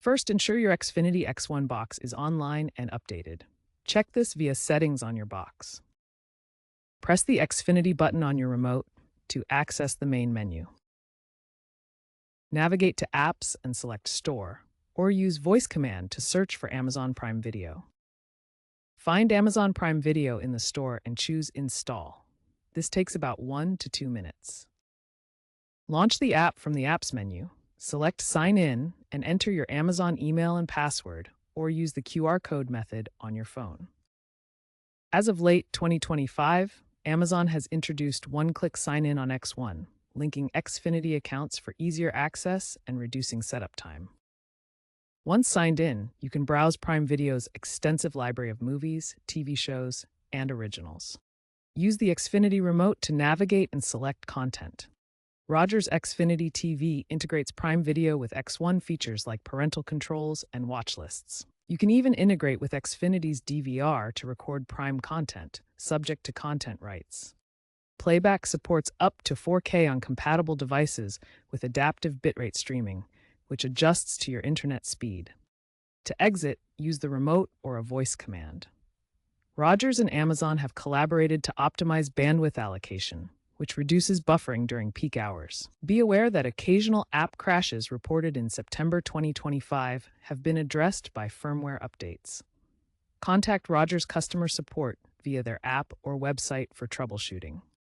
First, ensure your Xfinity X1 box is online and updated. Check this via Settings on your box. Press the Xfinity button on your remote to access the main menu. Navigate to Apps and select Store, or use Voice Command to search for Amazon Prime Video. Find Amazon Prime Video in the store and choose Install. This takes about 1 to 2 minutes. Launch the app from the Apps menu, select Sign In, and enter your Amazon email and password, or use the QR code method on your phone. As of late 2025, Amazon has introduced one-click sign-in on X1, linking Xfinity accounts for easier access and reducing setup time. Once signed in, you can browse Prime Video's extensive library of movies, TV shows, and originals. Use the Xfinity remote to navigate and select content. Rogers Xfinity TV integrates Prime Video with X1 features like parental controls and watch lists. You can even integrate with Xfinity's DVR to record Prime content, subject to content rights. Playback supports up to 4K on compatible devices with adaptive bitrate streaming, which adjusts to your internet speed. To exit, use the remote or a voice command. Rogers and Amazon have collaborated to optimize bandwidth allocation, which reduces buffering during peak hours. Be aware that occasional app crashes reported in September 2025 have been addressed by firmware updates. Contact Rogers customer support via their app or website for troubleshooting.